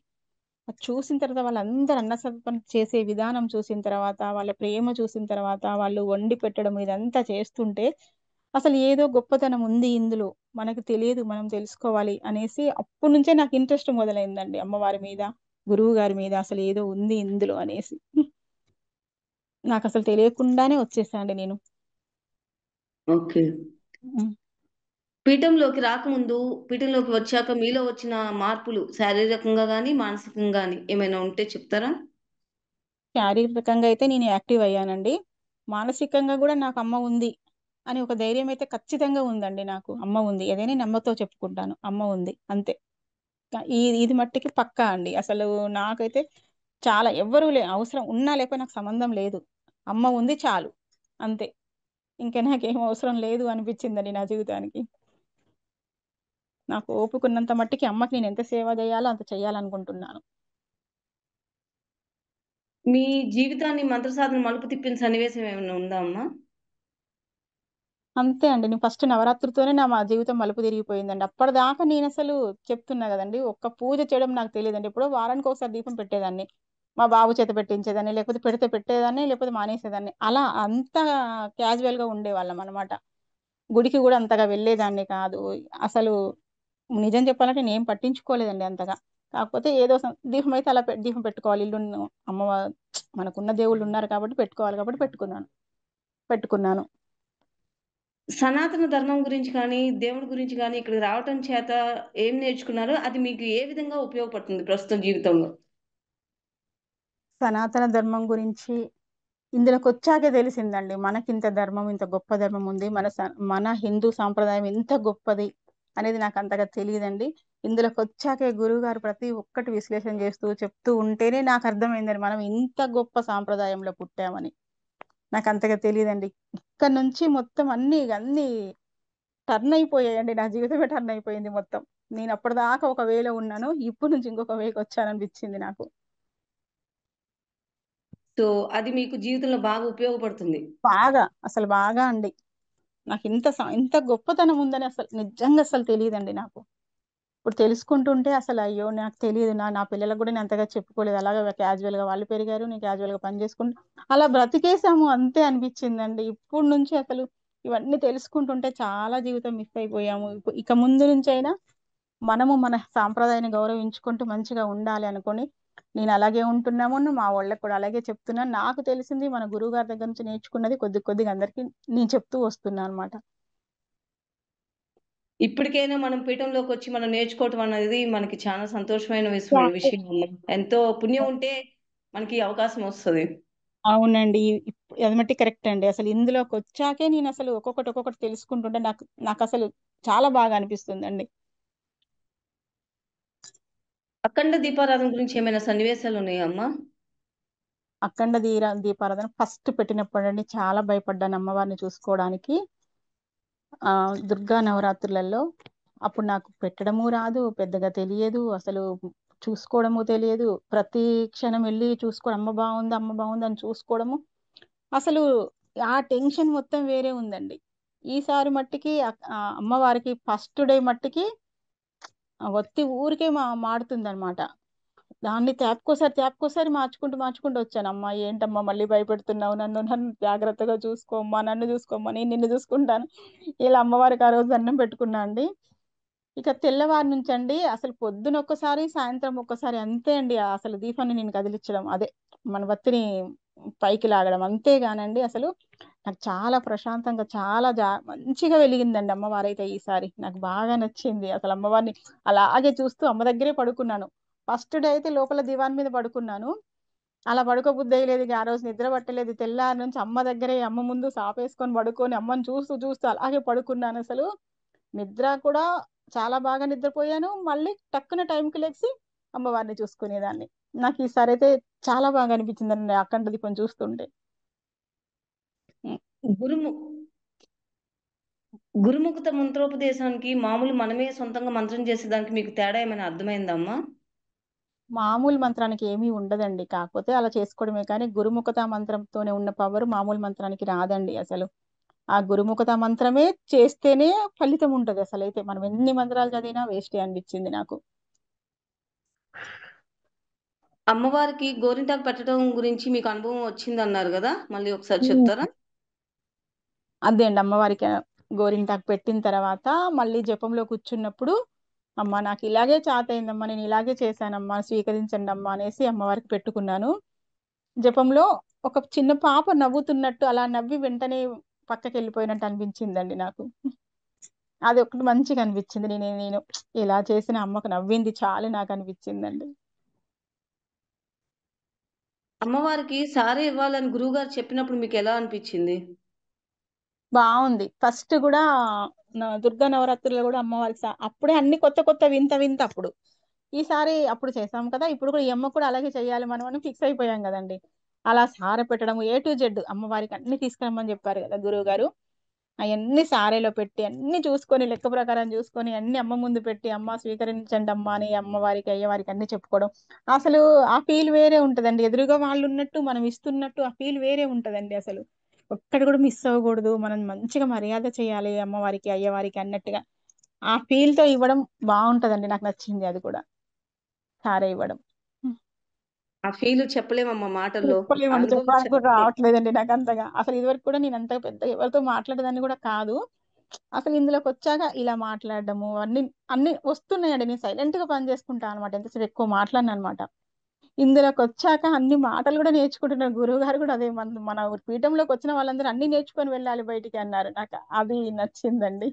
అది చూసిన తర్వాత వాళ్ళందరూ అన్నసమర్పణ చేసే విధానం చూసిన తర్వాత, వాళ్ళ ప్రేమ చూసిన తర్వాత, వాళ్ళు వండి పెట్టడం ఇదంతా చేస్తుంటే అసలు ఏదో గొప్పతనం ఉంది ఇందులో, మనకు తెలియదు, మనం తెలుసుకోవాలి అనేసి అప్పటి నుంచే నాకు ఇంట్రెస్ట్ మొదలైందండి అమ్మవారి మీద, గురువు గారి మీద. అసలు ఏదో ఉంది ఇందులో అనేసి నాకు అసలు తెలియకుండానే వచ్చేసాండి నేను. ఓకే. ఉం. పీఠంలోకి రాకముందు, పీఠంలోకి వచ్చాక మీలో వచ్చిన మార్పులు శారీరకంగా గానీ, మానసికంగా గానీ ఏమైనా ఉంటే చెప్తారా? శారీరకంగా అయితే నేను యాక్టివ్ అయ్యానండి. మానసికంగా కూడా నాకు అమ్మ ఉంది అని ఒక ధైర్యం అయితే ఖచ్చితంగా ఉందండి. నాకు అమ్మ ఉంది, ఏదైనా నేను అమ్మతో చెప్పుకుంటాను, అమ్మ ఉంది అంతే. ఇది మట్టికి పక్కా అండి. అసలు నాకైతే చాలా ఎవ్వరూ అవసరం ఉన్నా లేకపోతే నాకు సంబంధం లేదు, అమ్మ ఉంది చాలు అంతే. ఇంకా నాకేం అవసరం లేదు అనిపించిందండి నా జీవితానికి. నాకు ఓపుకున్నంత మట్టికి అమ్మకి నేను ఎంత సేవ చేయాలో అంత చేయాలనుకుంటున్నాను. మీ జీవితాన్ని మంత్ర సాధన మలుపు తిప్పిన సన్నివేశం ఏమైనా ఉందా అమ్మా? అంతే అండి. నేను ఫస్ట్ నవరాత్రితోనే మా జీవితం మలుపు తిరిగిపోయిందండి. అప్పటిదాకా నేను అసలు చెప్తున్నా కదండి, ఒక్క పూజ చేయడం నాకు తెలియదండి. ఎప్పుడో వారానికి ఒకసారి దీపం పెట్టేదాన్ని, మా బాబు చేత పెట్టించేదాన్ని, లేకపోతే పెడితే పెట్టేదాన్ని, లేకపోతే మానేసేదాన్ని. అలా అంత క్యాజువల్ గా ఉండేవాళ్ళం అనమాట. గుడికి కూడా అంతగా వెళ్ళేదాన్ని కాదు. అసలు నిజం చెప్పాలంటే నేను పట్టించుకోలేదండి అంతగా. కాకపోతే ఏదో దీపం అయితే అలా దీపం పెట్టుకోవాలి, ఇల్లు అమ్మవారు మనకున్న దేవుళ్ళు ఉన్నారు కాబట్టి పెట్టుకోవాలి కాబట్టి పెట్టుకున్నాను. సనాతన ధర్మం గురించి కానీ, దేవుడి గురించి గానీ ఇక్కడికి రావటం చేత ఏం నేర్చుకున్నారో అది మీకు ఏ విధంగా ఉపయోగపడుతుంది ప్రస్తుత జీవితంలో? సనాతన ధర్మం గురించి ఇందులోకి వచ్చాకే తెలిసిందండి, మనకింత ధర్మం, ఇంత గొప్ప ధర్మం ఉంది, మన హిందూ సాంప్రదాయం ఎంత గొప్పది అనేది నాకు అంతగా తెలియదండి. ఇందులోకి వచ్చాకే గురువు గారు ప్రతి ఒక్కటి విశ్లేషణ చేస్తూ చెప్తూ ఉంటేనే నాకు అర్థమైందండి మనం ఇంత గొప్ప సాంప్రదాయంలో పుట్టామని. నాకు అంతగా తెలియదండి. ఇక్కడ నుంచి మొత్తం అన్ని అన్ని టర్న్ అయిపోయాయండి, నా జీవితమే టర్న్ అయిపోయింది మొత్తం. నేను అప్పటిదాకా ఒక వేలో ఉన్నాను, ఇప్పుడు నుంచి ఇంకొక వేకి వచ్చాననిపించింది నాకు. సో, అది మీకు జీవితంలో బాగా ఉపయోగపడుతుంది. బాగా, అసలు బాగా అండి. నాకు ఇంత గొప్పతనం ఉందని అసలు నిజంగా అసలు తెలియదండి నాకు. ఇప్పుడు తెలుసుకుంటుంటే అసలు అయ్యో నాకు తెలియదు, నా పిల్లలకు కూడా నేను అంతగా చెప్పుకోలేదు. అలాగే క్యాజువల్ గా వాళ్ళు పెరిగారు, నేను క్యాజువల్ గా పని చేసుకుంటూ అలా బ్రతికేసాము అంతే అనిపించిందండి. ఇప్పుడు నుంచి అసలు ఇవన్నీ తెలుసుకుంటుంటే చాలా జీవితం మిస్ అయిపోయాము. ఇక ముందు నుంచి అయినా మనము మన సాంప్రదాయాన్ని గౌరవించుకుంటూ మంచిగా ఉండాలి అనుకొని నేను అలాగే ఉంటున్నాము. మా వాళ్ళకి కూడా అలాగే చెప్తున్నాను. నాకు తెలిసింది మన గురువు గారి దగ్గర నుంచి నేర్చుకున్నది కొద్దిగా అందరికి నేను చెప్తూ వస్తున్నాను అనమాట. ఇప్పటికైనా మనం పీఠంలోకొచ్చి మనం నేర్చుకోవటం అనేది మనకి చాలా సంతోషమైన విషయం అమ్మ. ఎంతో పుణ్యం ఉంటే మనకి ఈ అవకాశం వస్తది. అవునండి. అది మట్టి కరెక్ట్ అండి. అసలు ఇందులోకి వచ్చాకే నేను అసలు ఒక్కొక్కటి తెలుసుకుంటుంటే నాకు అసలు చాలా బాగా అనిపిస్తుందండి. అఖండ దీపారాధన గురించి ఏమైనా సన్నివేశాలు ఉన్నాయా అమ్మా? అఖండ దీపారాధన ఫస్ట్ పెట్టినప్పుడు చాలా భయపడ్డాను అమ్మవారిని చూసుకోవడానికి. దుర్గా నవరాత్రులలో అప్పుడు నాకు పెట్టడము రాదు, పెద్దగా తెలియదు, అసలు చూసుకోవడము తెలియదు. ప్రతి క్షణం వెళ్ళి చూసుకోవడం, అమ్మ బాగుంది అని చూసుకోవడము. అసలు ఆ టెన్షన్ మొత్తం వేరే ఉందండి. ఈసారి మట్టికి అమ్మవారికి ఫస్ట్ డే మట్టికి ఒత్తి ఊరికే మాడుతుంది అనమాట. దాన్ని తేపుకోసారి మార్చుకుంటూ వచ్చాను. అమ్మా ఏంటమ్మా మళ్ళీ భయపెడుతున్నావు, నన్ను జాగ్రత్తగా చూసుకోమ్మా, నన్ను చూసుకోమ్మా, నేను నిన్ను చూసుకుంటాను. ఇలా అమ్మవారికి ఆ రోజు దండం పెట్టుకున్నా అండి. ఇక తెల్లవారి నుంచి అండి అసలు పొద్దున ఒక్కసారి సాయంత్రం ఒక్కసారి అంతే అండి. అసలు దీపాన్ని నేను కదిలించడం, అదే మన బత్తిని పైకి లాగడం అంతేగానండి. అసలు నాకు చాలా ప్రశాంతంగా చాలా మంచిగా వెలిగిందండి అమ్మవారు అయితే. ఈసారి నాకు బాగా నచ్చింది. అసలు అమ్మవారిని అలాగే చూస్తూ అమ్మ దగ్గరే పడుకున్నాను. ఫస్ట్ డే అయితే లోపల దివాన్ మీద పడుకున్నాను. అలా పడుకోబుద్ధి అయ్యలేదు. ఆ రోజు నిద్ర పట్టలేదు. తెల్లారి నుంచి అమ్మ దగ్గరే, అమ్మ ముందు సాపేసుకొని పడుకొని అమ్మని చూస్తూ అలాగే పడుకున్నాను. అసలు నిద్ర కూడా చాలా బాగా నిద్రపోయాను. మళ్ళీ టక్కున టైంకి లేచి అమ్మవారిని చూసుకునేదాన్ని. నాకు ఈసారి అయితే చాలా బాగా అనిపించిందండి అఖండ దీపం చూస్తుంటే. గురుము గురుముఖత మంత్రోపదేశానికి మామూలు మనమే సొంతంగా మంత్రం చేసేదానికి మీకు తేడా ఏమైనా అర్థమైందా అమ్మా? మామూలు మంత్రానికి ఏమీ ఉండదండి, కాకపోతే అలా చేసుకోవడమే. కానీ గురుముఖత మంత్రంతోనే ఉన్న పవర్ మామూలు మంత్రానికి రాదండి అసలు. ఆ గురుముఖత మంత్రమే చేస్తేనే ఫలితం ఉంటది. అసలు అయితే మనం ఎన్ని మంత్రాలు చదివినా వేస్టే అనిపించింది నాకు. అమ్మవారికి గోరింటాకు పెట్టడం గురించి మీకు అనుభవం వచ్చిందన్నారు గదా! మళ్ళీ ఒకసారి ఉమ్. చెప్తారా? అదే అండి, అమ్మవారికి గోరింటాకు పెట్టిన తర్వాత మళ్ళీ జపంలో కూర్చున్నప్పుడు అమ్మ నాకు ఇలాగే చాతయిందమ్మా, నేను ఇలాగే చేశానమ్మా, స్వీకరించండి అమ్మా అనేసి అమ్మవారికి పెట్టుకున్నాను. జపంలో ఒక చిన్న పాప నవ్వుతున్నట్టు అలా నవ్వి వెంటనే పక్కకి వెళ్ళిపోయినట్టు అనిపించిందండి నాకు. అది ఒకటి మంచిగా అనిపించింది. నేను ఇలా చేసిన అమ్మకు నవ్వింది చాలు నాకు అనిపించిందండి. అమ్మవారికి సారే ఇవ్వాలని గురువుగారు చెప్పినప్పుడు మీకెలా అనిపిచ్చింది? బాగుంది. ఫస్ట్ కూడా దుర్గా నవరాత్రుల్లో కూడా అమ్మవారికి అప్పుడే అన్ని కొత్త వింత అప్పుడు. ఈసారి అప్పుడు చేసాం కదా, ఇప్పుడు కూడా ఈ అమ్మ కూడా అలాగే చేయాలి మనం అని ఫిక్స్ అయిపోయాం కదండి. అలా సారె పెట్టడం A to Z అమ్మవారికి అన్ని తీసుకురమ్మని చెప్పారు కదా గురువు గారు. అవన్నీ సారేలో పెట్టి అన్ని చూసుకొని లెక్క ప్రకారం చూసుకొని అన్ని అమ్మ ముందు పెట్టి అమ్మ స్వీకరించండి అమ్మ అని అమ్మవారికి అయ్యవారికి అన్ని చెప్పుకోవడం. అసలు ఆ ఫీల్ వేరే ఉంటదండి. ఎదురుగా వాళ్ళు ఉన్నట్టు మనం ఇస్తున్నట్టు ఆ ఫీల్ వేరే ఉంటదండి అసలు. ఒక్కటి కూడా మిస్ అవ్వకూడదు, మనం మంచిగా మర్యాద చేయాలి అమ్మవారికి అయ్యవారికి అన్నట్టుగా ఆ ఫీల్ తో ఇవ్వడం బాగుంటదండి. నాకు నచ్చింది అది కూడా, సారే ఇవ్వడం. ఆ ఫీలు చెప్పలేమమ్మా మాటల్లో. చెప్పలేమండి, చెప్పడానికి కూడా అనుభవించాలి. రావట్లేదండి నాకు అంతగా. అసలు ఇదివరకు కూడా నేను అంత పెద్ద ఎవరితో మాట్లాడేదాన్ని కూడా కాదు. అసలు ఇందులోకి వచ్చాక ఇలా మాట్లాడడము అన్ని అన్ని వస్తున్నాయండి. నేను సైలెంట్ గా పని చేసుకుంటాను అనమాట, ఎంతసేపు ఎక్కువ మాట్లాడను అనమాట. ఇందులోకి వచ్చాక అన్ని మాటలు కూడా నేర్చుకుంటున్నారు. గురువు గారు కూడా అదే, మన పీఠంలోకి వచ్చిన వాళ్ళందరూ అన్ని నేర్చుకొని వెళ్ళాలి బయటికి అన్నారు. నాకు అది నచ్చిందండి.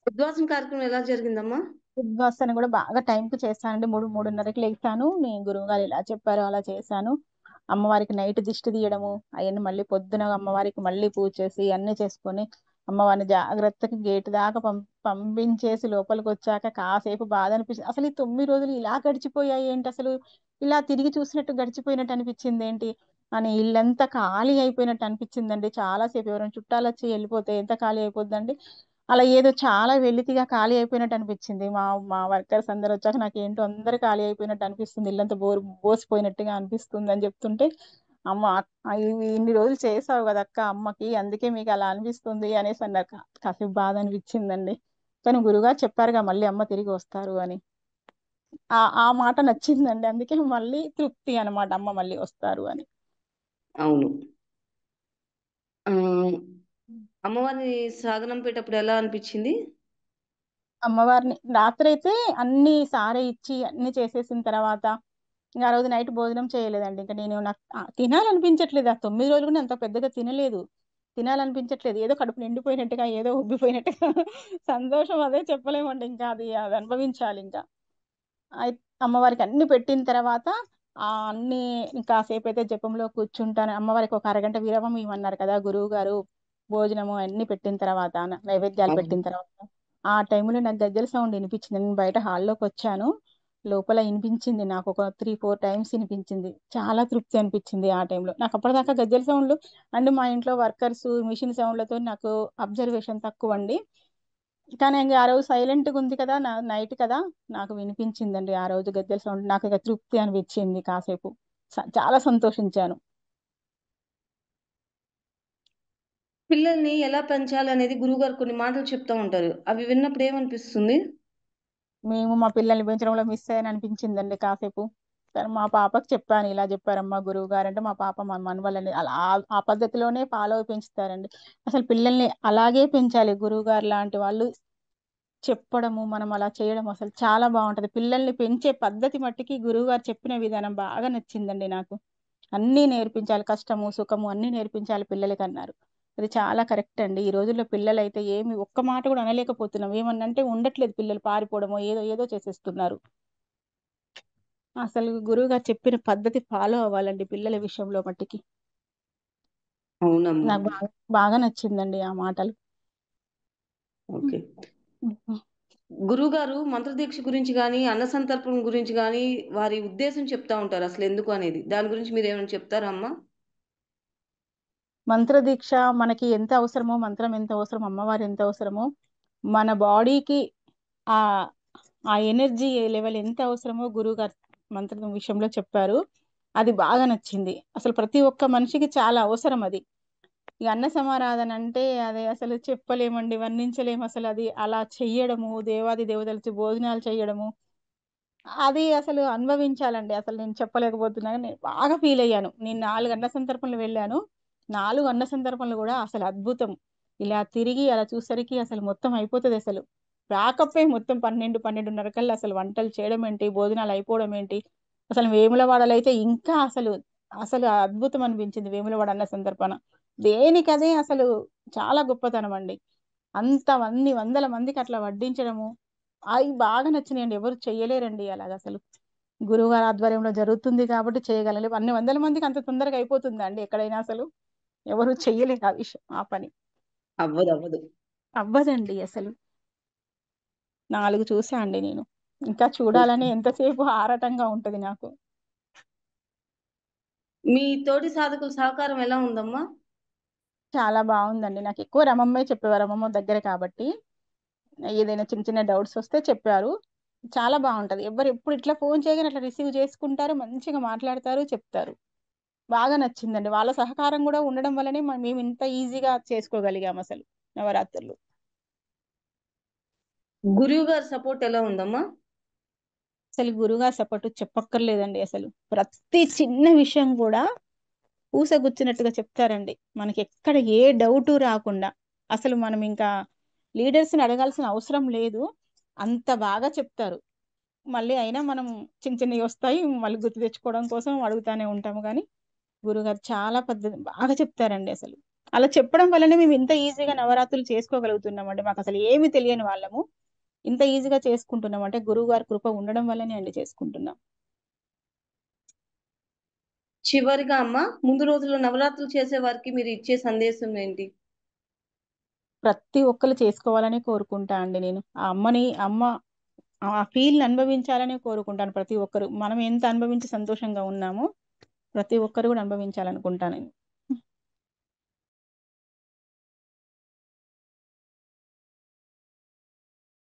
ఉద్వాసన కార్యక్రమం ఎలా జరిగిందమ్మా? ఉద్వాసన కూడా బాగా టైంకి చేశానండి. 3:30కి లేచాను. నేను గురువు గారు ఇలా చెప్పారో అలా చేశాను. అమ్మవారికి నైట్ దిష్టి తీయడము అవన్నీ, మళ్ళీ పొద్దున అమ్మవారికి మళ్ళీ పూజ చేసి అన్ని చేసుకొని అమ్మవారిని జాగ్రత్తగా గేటు దాకా పంపించేసి లోపలికి వచ్చాక కాసేపు బాధ అనిపించింది. అసలు ఈ 9 రోజులు ఇలా గడిచిపోయాయి ఏంటి, అసలు ఇలా తిరిగి చూసినట్టు గడిచిపోయినట్టు అనిపించింది ఏంటి అని, ఇల్లంతా ఖాళీ అయిపోయినట్టు అనిపించిందండి. చాలా సేపు ఎవరైనా చుట్టాలు వచ్చి వెళ్ళిపోతే ఎంత ఖాళీ అయిపోద్దండి, అలా ఏదో చాలా వెలితిగా ఖాళీ అయిపోయినట్టు అనిపించింది. మా మా వర్కర్స్ అందరు వచ్చాక నాకు ఏంటో అందరు ఖాళీ అయిపోయినట్టు అనిపిస్తుంది, ఇల్లంతా బోసిపోయినట్టుగా అనిపిస్తుంది అని చెప్తుంటే, అమ్మ ఇన్ని రోజులు చేసావు కదా అక్క అమ్మకి, అందుకే మీకు అలా అనిపిస్తుంది అనేసి అన్నారు. కాసేపు బాధ అనిపించిందండి. కానీ గురుగారు చెప్పారుగా మళ్ళీ అమ్మ తిరిగి వస్తారు అని, ఆ మాట నచ్చిందండి. అందుకే మళ్ళీ తృప్తి అన్నమాట, అమ్మ మళ్ళీ వస్తారు అని. అవును. ఆ, అమ్మవారిని సాగనంపేటప్పుడు ఎలా అనిపించింది? అమ్మవారిని రాత్రి అయితే అన్ని సారే ఇచ్చి అన్ని చేసేసిన తర్వాత ఇంకా ఆ రోజు నైట్ భోజనం చేయలేదండి. ఇంకా నేను నాకు తినాలనిపించట్లేదు. ఆ 9 రోజులు కూడా అంత పెద్దగా తినలేదు, తినాలనిపించట్లేదు. ఏదో కడుపు నిండిపోయినట్టుగా, ఏదో ఉబ్బిపోయినట్టుగా సంతోషం అదే చెప్పలేమండి. ఇంకా అది అది అనుభవించాలి ఇంకా. అమ్మవారికి అన్ని పెట్టిన తర్వాత అన్ని కాసేపు అయితే జపంలో కూర్చుంటాను. అమ్మవారికి ఒక అరగంట విరామం ఇవ్వమన్నారు కదా గురువు గారు, భోజనము అన్ని పెట్టిన తర్వాత, నైవేద్యాలు అవును. పెట్టిన తర్వాత ఆ టైంలో నాకు గజ్జల సౌండ్ వినిపించింది. నేను బయట హాల్లోకి వచ్చాను, లోపల వినిపించింది నాకు ఒక 3-4 టైమ్స్ వినిపించింది. చాలా తృప్తి అనిపించింది ఆ టైంలో నాకు. అప్పటిదాకా గజ్జల సౌండ్లు అండ్ మా ఇంట్లో వర్కర్స్ మిషన్ సౌండ్లతో నాకు అబ్జర్వేషన్ తక్కువ అండి. కానీ ఇంకా ఆ రోజు సైలెంట్గా ఉంది కదా, నైట్ కదా, నాకు వినిపించిందండి ఆ రోజు గజ్జల సౌండ్. నాకు ఇక తృప్తి అనిపించింది కాసేపు, చాలా సంతోషించాను. పిల్లల్ని ఎలా పెంచాలి అనేది గురువుగారు కొన్ని మాటలు చెప్తా ఉంటారు. అవి విన్నప్పుడు ఏమనిపిస్తుంది? మేము మా పిల్లల్ని పెంచడంలో మిస్ అయ్యాను అనిపించిందండి కాసేపు. కానీ మా పాపకు చెప్పాను, ఇలా చెప్పారమ్మా గురువు గారు అంటే, మా పాప మా మనవళ్ళని అలా ఆ పద్ధతిలోనే ఫాలో అయి పెంచుతారండి. అసలు పిల్లల్ని అలాగే పెంచాలి. గురువు గారు లాంటి వాళ్ళు చెప్పడము, మనం అలా చేయడం అసలు చాలా బాగుంటది. పిల్లల్ని పెంచే పద్ధతి మట్టికి గురువు గారు చెప్పిన విధానం బాగా నచ్చిందండి నాకు. అన్నీ నేర్పించాలి, కష్టము సుఖము అన్నీ నేర్పించాలి పిల్లలకి అన్నారు. అది చాలా కరెక్ట్ అండి. ఈ రోజుల్లో పిల్లలు అయితే ఏమి ఒక్క మాట కూడా అనలేకపోతున్నాం. ఏమన్నంటే ఉండట్లేదు, పిల్లలు పారిపోవడమో ఏదో ఏదో చేసేస్తున్నారు. అసలు గురువు గారు చెప్పిన పద్ధతి ఫాలో అవ్వాలండి పిల్లల విషయంలో మట్టికి. అవునమ్మా. నాకు బాగా బాగా నచ్చిందండి ఆ మాటలు. ఓకే. గురువుగారు మంత్రదీక్ష గురించి గాని, అన్న సంతర్పణ గురించి గాని, వారి ఉద్దేశం చెప్తా ఉంటారు అసలు ఎందుకు అనేది. దాని గురించి మీరేమైనా చెప్తారా అమ్మా? మంత్రదీక్ష మనకి ఎంత అవసరమో, మంత్రం ఎంత అవసరమో, అమ్మవారు ఎంత అవసరమో, మన బాడీకి ఆ ఆ ఎనర్జీ లెవెల్ ఎంత అవసరమో గురువు గారు మంత్రం విషయంలో చెప్పారు. అది బాగా నచ్చింది. అసలు ప్రతి ఒక్క మనిషికి చాలా అవసరం అది. ఈ అన్న సమారాధన అంటే అది అసలు చెప్పలేమండి, వర్ణించలేము. అసలు అది అలా చెయ్యడము, దేవాది దేవతలకి భోజనాలు చేయడము, అది అసలు అనుభవించాలండి. అసలు నేను చెప్పలేకపోతున్నాను, నేను బాగా ఫీల్ అయ్యాను. నేను 4 అన్న సంతర్పణలు వెళ్ళాను, 4 అన్న సంతర్పణలు కూడా అసలు అద్భుతం. ఇలా తిరిగి అలా చూసరికి అసలు మొత్తం అయిపోతుంది. అసలు ప్యాకప్పే మొత్తం 12-12:30 కల్లా అసలు వంటలు చేయడం ఏంటి, భోజనాలు అయిపోవడం ఏంటి. అసలు వేములవాడలో అయితే ఇంకా అసలు అసలు అద్భుతం అనిపించింది. వేములవాడ అన్న సందర్భన దేనికదే అసలు చాలా గొప్పతనం అండి. అన్ని వందల మందికి అట్లా వడ్డించడము అవి బాగా నచ్చినాయండి. ఎవరు చెయ్యలేరండి అలాగ అసలు. గురువుగారి ఆధ్వర్యంలో జరుగుతుంది కాబట్టి చేయగలం. అన్ని వందల మందికి అంత తొందరగా అయిపోతుందా అండి ఎక్కడైనా? అసలు ఎవరు చెయ్యలేరు ఆ విషయం, ఆ పని అవ్వదు, అవ్వదు. అవ్వదండి అసలు. 4 చూసా అండి నేను, ఇంకా ఓకే. చూడాలని ఎంతసేపు ఆరాటంగా ఉంటది నాకు. మీ తోటి సాధకుల సహకారం ఎలా ఉందమ్మా? చాలా బాగుందండి. నాకు ఎక్కువ రమమ్మే చెప్పేవారు, రమమ్మ దగ్గర కాబట్టి ఏదైనా చిన్న చిన్న డౌట్స్ వస్తే చెప్పారు. చాలా బాగుంటది. ఎవరు ఎప్పుడు ఇట్లా ఫోన్ చేయగానే అట్లా రిసీవ్ చేసుకుంటారు, మంచిగా మాట్లాడతారు, చెప్తారు. బాగా నచ్చిందండి. వాళ్ళ సహకారం కూడా ఉండడం వల్లనే మేము ఇంత ఈజీగా చేసుకోగలిగాం అసలు నవరాత్రులు. గురువు గారి సపోర్ట్ ఎలా ఉందమ్మా? అసలు గురువుగారి సపోర్ట్ చెప్పక్కర్లేదండి. అసలు ప్రతి చిన్న విషయం కూడా పూసగుచ్చినట్టుగా చెప్తారండి. మనకి ఎక్కడ ఏ డౌటు రాకుండా. అసలు మనం ఇంకా లీడర్స్ని అడగాల్సిన అవసరం లేదు, అంత బాగా చెప్తారు. మళ్ళీ అయినా మనం చిన్న చిన్నవి వస్తాయి, మళ్ళీ గుర్తు తెచ్చుకోవడం కోసం అడుగుతానే ఉంటాము. కానీ గురుగారు చాలా పద్ధతి బాగా చెప్తారండి అసలు. అలా చెప్పడం వల్లనే మేము ఇంత ఈజీగా నవరాత్రులు చేసుకోగలుగుతున్నామండి. మాకు అసలు ఏమి తెలియని వాళ్ళము ఇంత ఈజీగా చేసుకుంటున్నాం అంటే గురువు గారి కృప ఉండడం వల్లనే అండి చేసుకుంటున్నాం. చివరిగా అమ్మ, ముందు రోజుల్లో నవరాత్రులు చేసే వారికి మీరు ఇచ్చే సందేశం ఏంటి? ప్రతి ఒక్కరు చేసుకోవాలని కోరుకుంటా అండి నేను. అమ్మ ఆ ఫీల్ని అనుభవించాలని కోరుకుంటాను. ప్రతి ఒక్కరు మనం ఎంత అనుభవించి సంతోషంగా ఉన్నామో ప్రతి ఒక్కరు కూడా అనుభవించాలనుకుంటాను నేను.